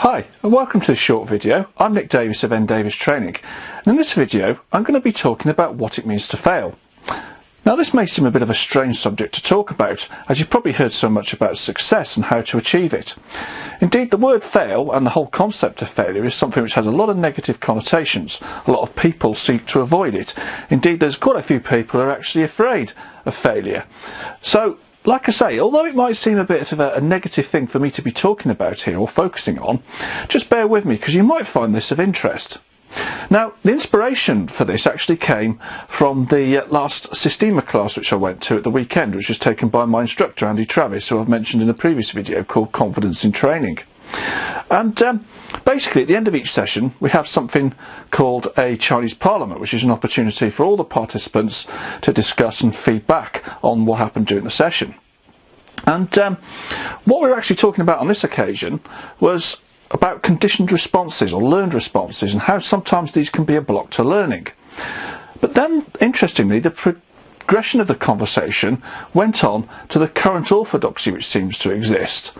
Hi and welcome to this short video. I'm Nick Davis of N Davis Training, and in this video I'm going to be talking about what it means to fail. Now this may seem a bit of a strange subject to talk about, as you've probably heard so much about success and how to achieve it. Indeed, the word fail and the whole concept of failure is something which has a lot of negative connotations. A lot of people seek to avoid it. Indeed, there's quite a few people who are actually afraid of failure. So, like I say, although it might seem a bit of a negative thing for me to be talking about here or focusing on, just bear with me because you might find this of interest. Now, the inspiration for this actually came from the last Systema class which I went to at the weekend, which was taken by my instructor Andy Travis, who I've mentioned in a previous video, called Confidence in Training. And basically at the end of each session we have something called a Chinese Parliament, which is an opportunity for all the participants to discuss and feedback on what happened during the session. And what we were actually talking about on this occasion was about conditioned responses or learned responses and how sometimes these can be a block to learning. But then, interestingly, the progression of the conversation went on to the current orthodoxy which seems to exist,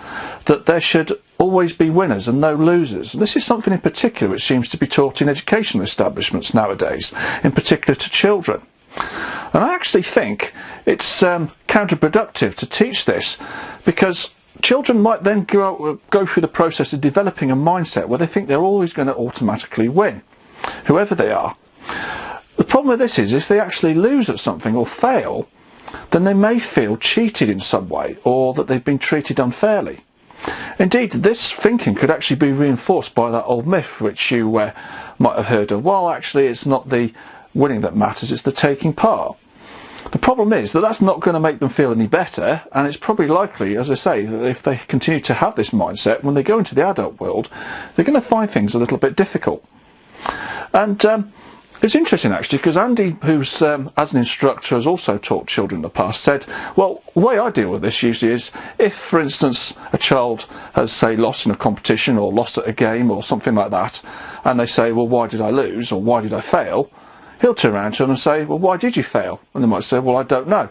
that there should always be winners and no losers. And this is something in particular which seems to be taught in educational establishments nowadays, in particular to children. And I actually think it's counterproductive to teach this, because children might then go through the process of developing a mindset where they think they're always going to automatically win, whoever they are. The problem with this is if they actually lose at something or fail, then they may feel cheated in some way or that they've been treated unfairly. Indeed, this thinking could actually be reinforced by that old myth which you might have heard of. Well, actually it's not the winning that matters, it's the taking part. The problem is that that's not going to make them feel any better, and it's probably likely, as I say, that if they continue to have this mindset, when they go into the adult world, they're going to find things a little bit difficult. And it's interesting actually, because Andy, who's as an instructor has also taught children in the past, said, well, the way I deal with this usually is, if for instance a child has, say, lost in a competition or lost at a game or something like that, and they say, well, why did I lose or why did I fail? He'll turn around to them and say, well, why did you fail? And they might say, well, I don't know.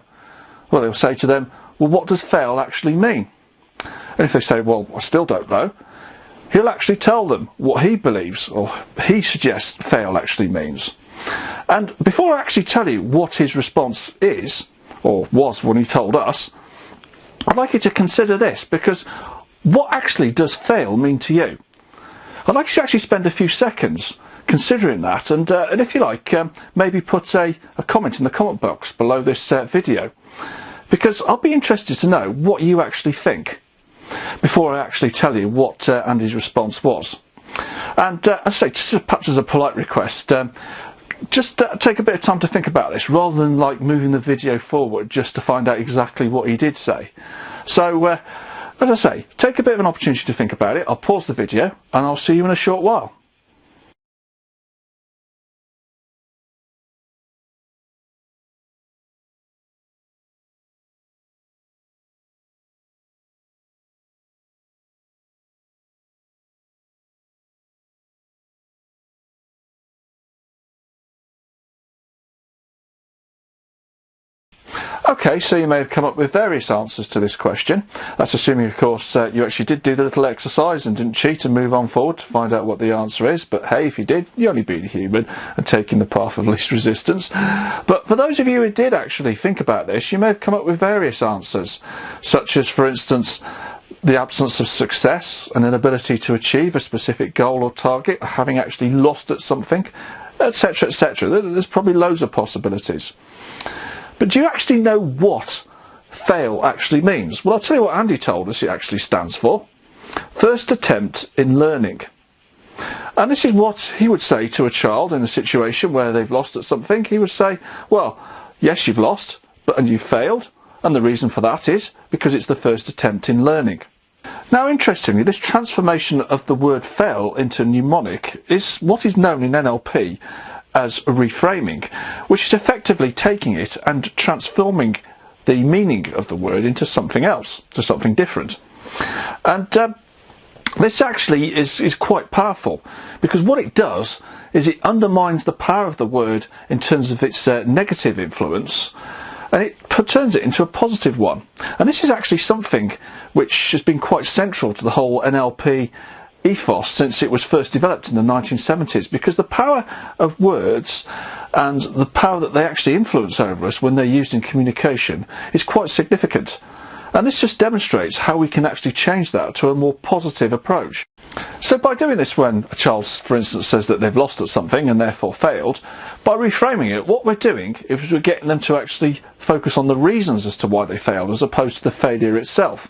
Well, he'll say to them, well, what does fail actually mean? And if they say, well, I still don't know, he'll actually tell them what he believes or he suggests fail actually means. And before I actually tell you what his response is, or was when he told us, I'd like you to consider this, because what actually does fail mean to you? I'd like you to actually spend a few seconds considering that, and if you like, maybe put a comment in the comment box below this video, because I'll be interested to know what you actually think before I actually tell you what Andy's response was. And as I say, just perhaps as a polite request, just take a bit of time to think about this, rather than like moving the video forward just to find out exactly what he did say. So as I say, take a bit of an opportunity to think about it. I'll pause the video and I'll see you in a short while. Okay, so you may have come up with various answers to this question. That's assuming, of course, you actually did do the little exercise and didn't cheat and move on forward to find out what the answer is. But hey, if you did, you're only being human and taking the path of least resistance. But for those of you who did actually think about this, you may have come up with various answers, such as, for instance, the absence of success, an inability to achieve a specific goal or target, having actually lost at something, etc., etc. There's probably loads of possibilities. But do you actually know what fail actually means? Well, I'll tell you what Andy told us it actually stands for. First attempt in learning. And this is what he would say to a child in a situation where they've lost at something. He would say, well, yes, you've lost, and you've failed, and the reason for that is because it's the first attempt in learning. Now, interestingly, this transformation of the word fail into mnemonic is what is known in NLP as reframing, which is effectively taking it and transforming the meaning of the word into something else, to something different. And this actually is quite powerful, because what it does is it undermines the power of the word in terms of its negative influence, and it turns it into a positive one. And this is actually something which has been quite central to the whole NLP ethos since it was first developed in the 1970s, because the power of words and the power that they actually influence over us when they're used in communication is quite significant. And this just demonstrates how we can actually change that to a more positive approach. So by doing this when a child, for instance, says that they've lost at something and therefore failed, by reframing it, what we're doing is we're getting them to actually focus on the reasons as to why they failed as opposed to the failure itself.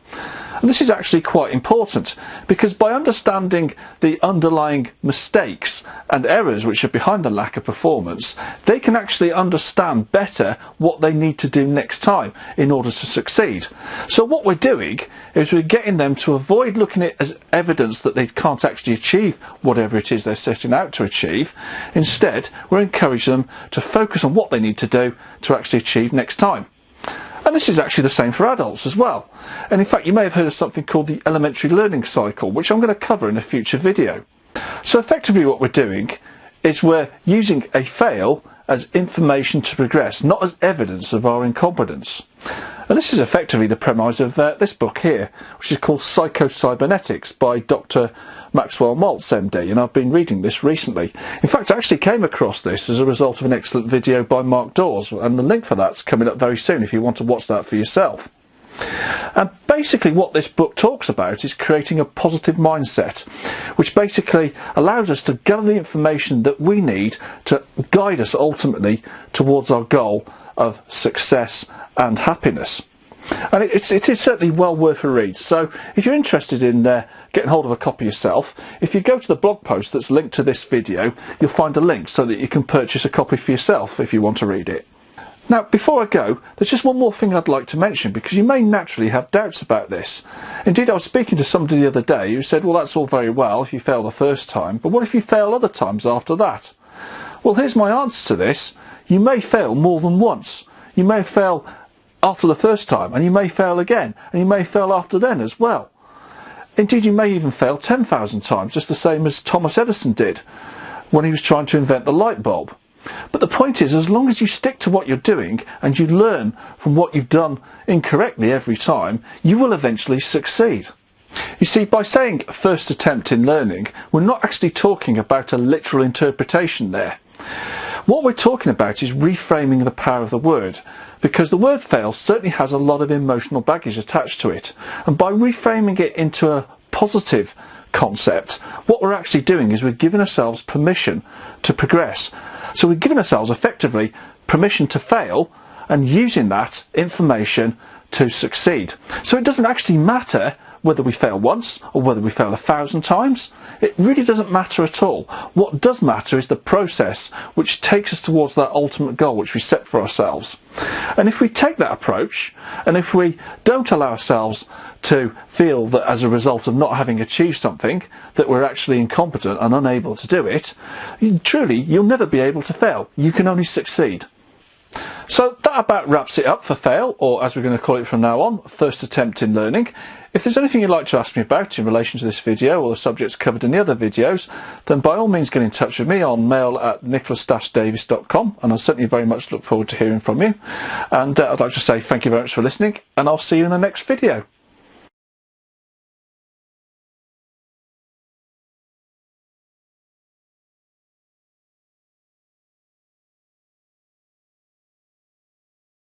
And this is actually quite important, because by understanding the underlying mistakes and errors which are behind the lack of performance, they can actually understand better what they need to do next time in order to succeed. So what we're doing is we're getting them to avoid looking at it as evidence that they can't actually achieve whatever it is they're setting out to achieve. Instead, we're encouraging them to focus on what they need to do to actually achieve next time. And this is actually the same for adults as well. And in fact, you may have heard of something called the elementary learning cycle, which I'm going to cover in a future video. So effectively what we're doing is we're using a fail as information to progress, not as evidence of our incompetence. And this is effectively the premise of this book here, which is called Psycho-Cybernetics by Dr. Maxwell Maltz, MD, and I've been reading this recently. In fact, I actually came across this as a result of an excellent video by Mark Dawes, and the link for that's coming up very soon if you want to watch that for yourself. And basically what this book talks about is creating a positive mindset, which basically allows us to gather the information that we need to guide us ultimately towards our goal of success and happiness. And it is certainly well worth a read. So if you're interested in getting hold of a copy yourself, if you go to the blog post that's linked to this video, you'll find a link so that you can purchase a copy for yourself if you want to read it. Now, before I go, there's just one more thing I'd like to mention, because you may naturally have doubts about this. Indeed, I was speaking to somebody the other day who said, well, that's all very well if you fail the first time, but what if you fail other times after that? Well, here's my answer to this. You may fail more than once. You may fail after the first time, and you may fail again, and you may fail after then as well. Indeed, you may even fail 10,000 times, just the same as Thomas Edison did when he was trying to invent the light bulb. But the point is, as long as you stick to what you're doing and you learn from what you've done incorrectly every time, you will eventually succeed. You see, by saying first attempt in learning, we're not actually talking about a literal interpretation there. What we're talking about is reframing the power of the word, because the word fail certainly has a lot of emotional baggage attached to it. And by reframing it into a positive concept, what we're actually doing is we're giving ourselves permission to progress. So we're giving ourselves effectively permission to fail and using that information to succeed. So it doesn't actually matter whether we fail once or whether we fail 1,000 times. It really doesn't matter at all. What does matter is the process which takes us towards that ultimate goal which we set for ourselves. And if we take that approach, and if we don't allow ourselves to feel that as a result of not having achieved something that we're actually incompetent and unable to do it, truly you'll never be able to fail. You can only succeed. So that about wraps it up for fail, or as we're going to call it from now on, first attempt in learning. If there's anything you'd like to ask me about in relation to this video or the subjects covered in the other videos, then by all means get in touch with me on mail@nicholas-davis.com, and I'll certainly very much look forward to hearing from you. And I'd like to say thank you very much for listening, and I'll see you in the next video.